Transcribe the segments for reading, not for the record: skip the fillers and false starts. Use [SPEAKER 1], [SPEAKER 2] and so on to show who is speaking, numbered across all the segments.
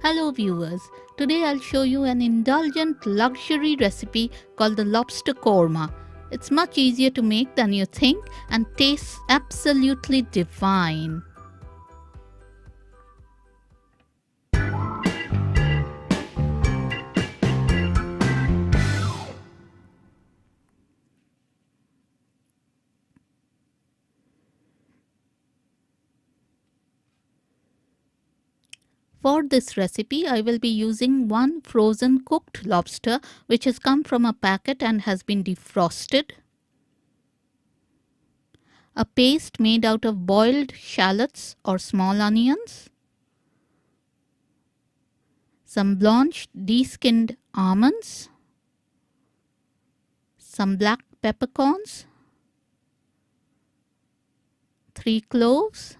[SPEAKER 1] Hello viewers, today I'll show you an indulgent luxury recipe called the Lobster Korma. It's much easier to make than you think and tastes absolutely divine. For this recipe, I will be using one frozen cooked lobster which has come from a packet and has been defrosted, a paste made out of boiled shallots or small onions, some blanched de-skinned almonds, some black peppercorns, 3 cloves,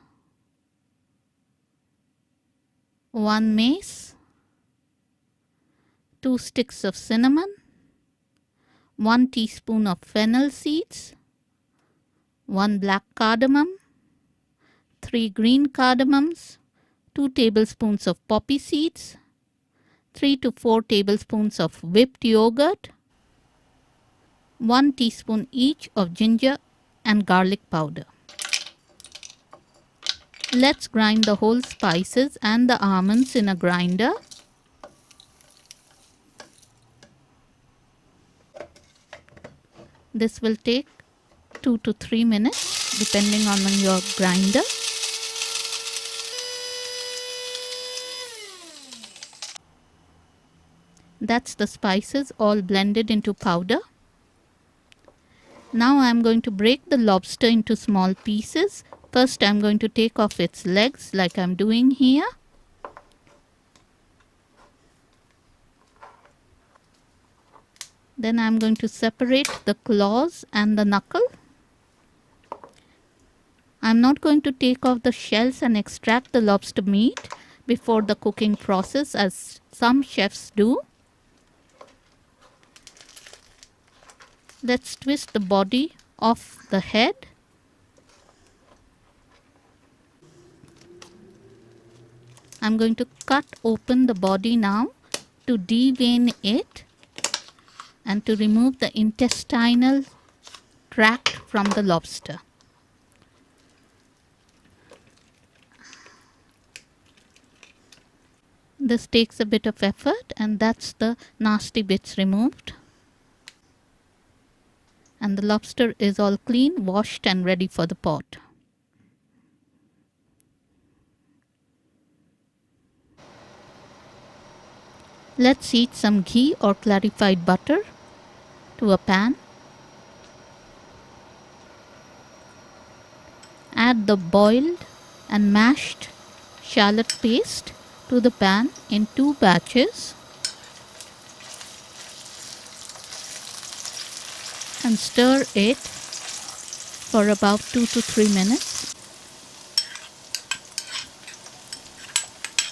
[SPEAKER 1] 1 mace, 2 sticks of cinnamon, 1 teaspoon of fennel seeds, 1 black cardamom, 3 green cardamoms, 2 tablespoons of poppy seeds, 3 to 4 tablespoons of whipped yogurt, 1 teaspoon each of ginger and garlic powder. Let's grind the whole spices and the almonds in a grinder. This will take 2 to 3 minutes depending on your grinder. That's the spices all blended into powder. Now I am going to break the lobster into small pieces. First I am going to take off its legs like I am doing here. Then I am going to separate the claws and the knuckle. I am not going to take off the shells and extract the lobster meat before the cooking process as some chefs do. Let's twist the body off the head. I'm going to cut open the body now to devein it and to remove the intestinal tract from the lobster. This takes a bit of effort, and that's the nasty bits removed. And the lobster is all clean, washed and ready for the pot. Let's heat some ghee or clarified butter to a pan. Add the boiled and mashed shallot paste to the pan in 2 batches and stir it for about 2 to 3 minutes.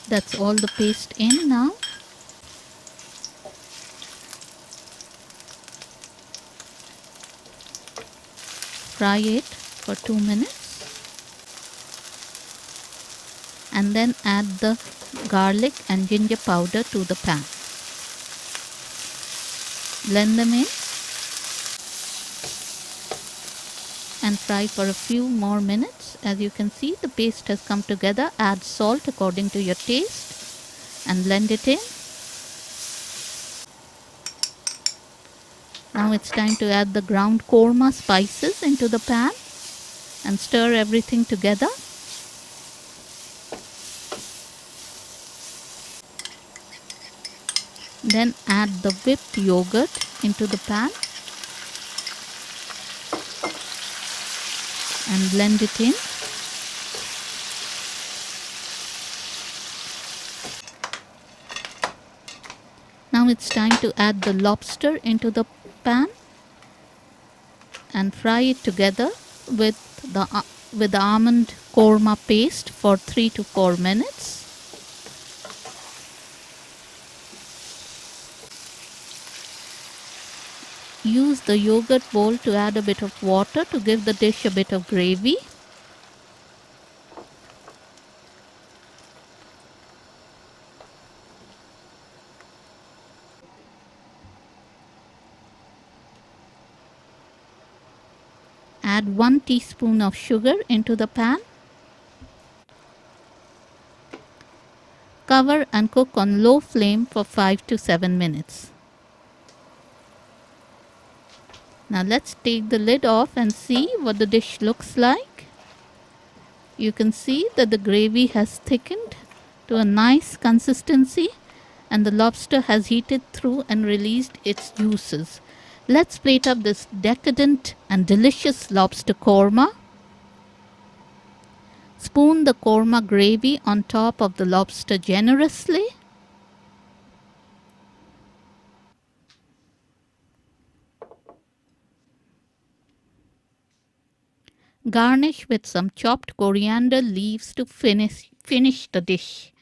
[SPEAKER 1] That's all the paste in now. Fry it for 2 minutes and then add the garlic and ginger powder to the pan. Blend them in and fry for a few more minutes. As you can see, the paste has come together. Add salt according to your taste and blend it in. Now it's time to add the ground korma spices into the pan and stir everything together. Then add the whipped yogurt into the pan and blend it in. Now it's time to add the lobster into the pan and fry it together with the almond korma paste for 3 to 4 minutes. Use the yogurt bowl to add a bit of water to give the dish a bit of gravy. Add 1 teaspoon of sugar into the pan. Cover and cook on low flame for 5 to 7 minutes. Now let's take the lid off and see what the dish looks like. You can see that the gravy has thickened to a nice consistency and the lobster has heated through and released its juices. Let's plate up this decadent and delicious lobster korma. Spoon the korma gravy on top of the lobster generously. Garnish with some chopped coriander leaves to finish the dish.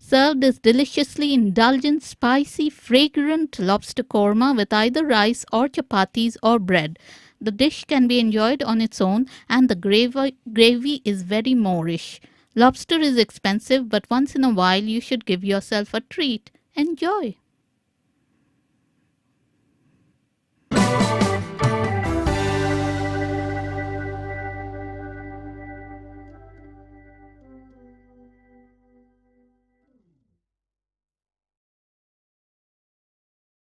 [SPEAKER 1] Serve this deliciously indulgent, spicy, fragrant lobster korma with either rice or chapatis or bread. The dish can be enjoyed on its own and the gravy is very Moorish. Lobster is expensive, but once in a while you should give yourself a treat. Enjoy!